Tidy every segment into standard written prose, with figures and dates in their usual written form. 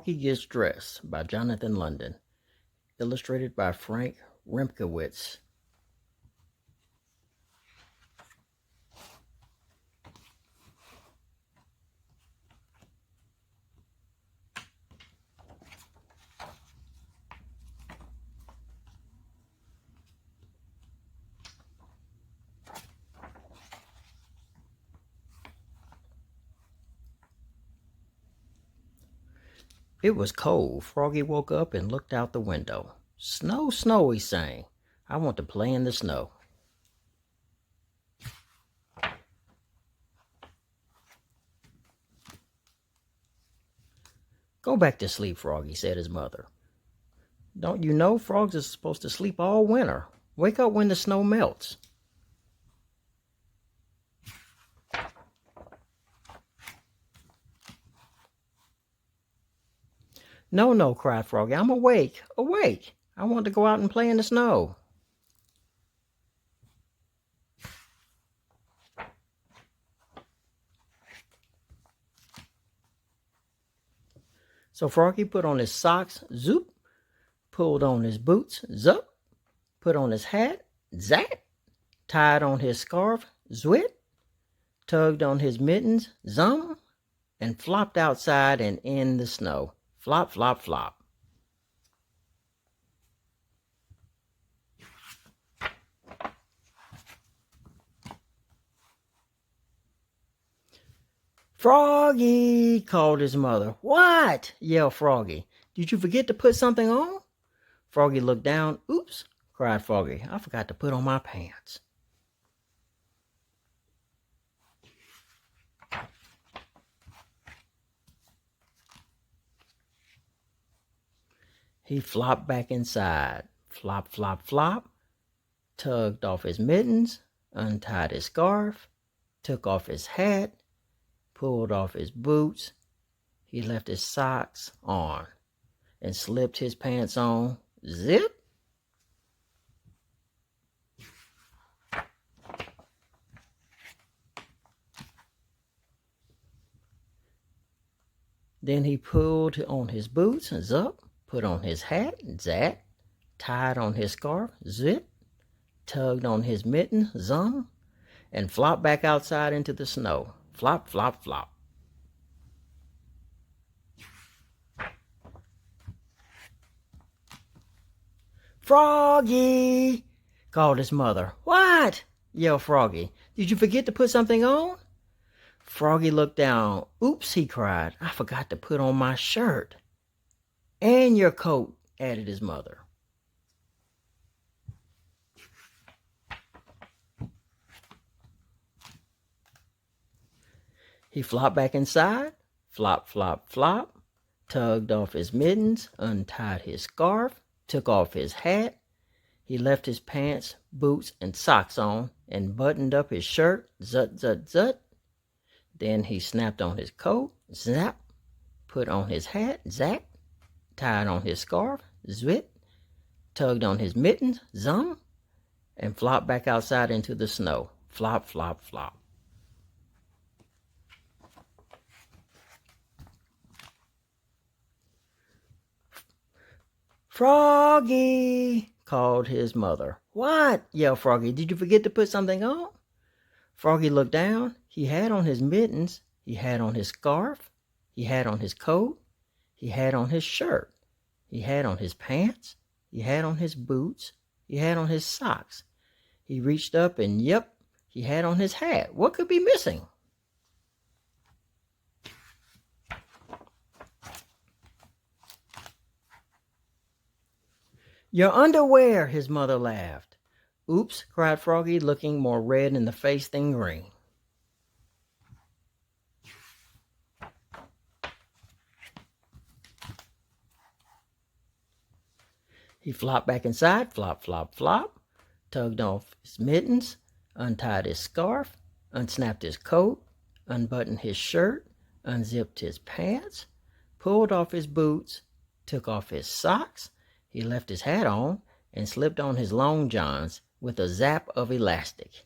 Froggy Gets Dressed by Jonathan London. Illustrated by Frank Remkowitz. It was cold. Froggy woke up and looked out the window. Snow, snow, he sang. I want to play in the snow. Go back to sleep, Froggy, said his mother. Don't you know frogs are supposed to sleep all winter? Wake up when the snow melts. No, no, cried Froggy. I'm awake, awake. I want to go out and play in the snow. So Froggy put on his socks, zoop, pulled on his boots, zup, put on his hat, zap, tied on his scarf, zwit, tugged on his mittens, zum, and flopped outside and in the snow. Flop, flop, flop. Froggy, called his mother. What? Yelled Froggy. Did you forget to put something on? Froggy looked down. Oops, cried Froggy. I forgot to put on my pants. He flopped back inside. Flop, flop, flop. Tugged off his mittens, untied his scarf, took off his hat, pulled off his boots. He left his socks on and slipped his pants on. Zip. Then he pulled on his boots, zup, put on his hat, zap, tied on his scarf, zip, tugged on his mitten, zum, and flopped back outside into the snow. Flop, flop, flop. Froggy, called his mother. What? Yelled Froggy. Did you forget to put something on? Froggy looked down. Oops, he cried. I forgot to put on my shirt. And your coat, added his mother. He flopped back inside. Flop, flop, flop. Tugged off his mittens, untied his scarf, took off his hat. He left his pants, boots, and socks on, and buttoned up his shirt, zut, zut, zut. Then he snapped on his coat, zap, put on his hat, zap, tied on his scarf, zwit, tugged on his mittens, zum, and flopped back outside into the snow. Flop, flop, flop. Froggy, called his mother. What? Yelled Froggy. Did you forget to put something on? Froggy looked down. He had on his mittens. He had on his scarf. He had on his coat. He had on his shirt. He had on his pants. He had on his boots. He had on his socks. He reached up and, yep, he had on his hat. What could be missing? Your underwear, his mother laughed. Oops, cried Froggy, looking more red in the face than green. He flopped back inside, flop, flop, flop, tugged off his mittens, untied his scarf, unsnapped his coat, unbuttoned his shirt, unzipped his pants, pulled off his boots, took off his socks. He left his hat on and slipped on his long johns with a zap of elastic.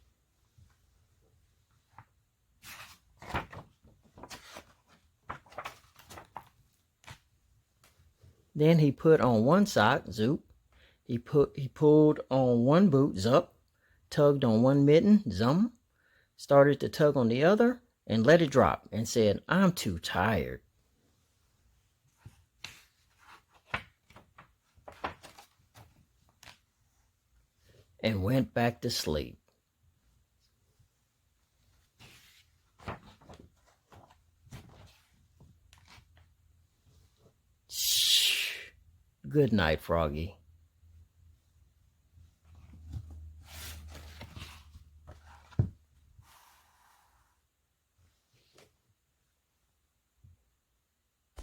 Then he put on one sock, zoop. He pulled on one boot, zup. Tugged on one mitten, zum. Started to tug on the other and let it drop and said, I'm too tired. And went back to sleep. Shh. Good night, Froggy.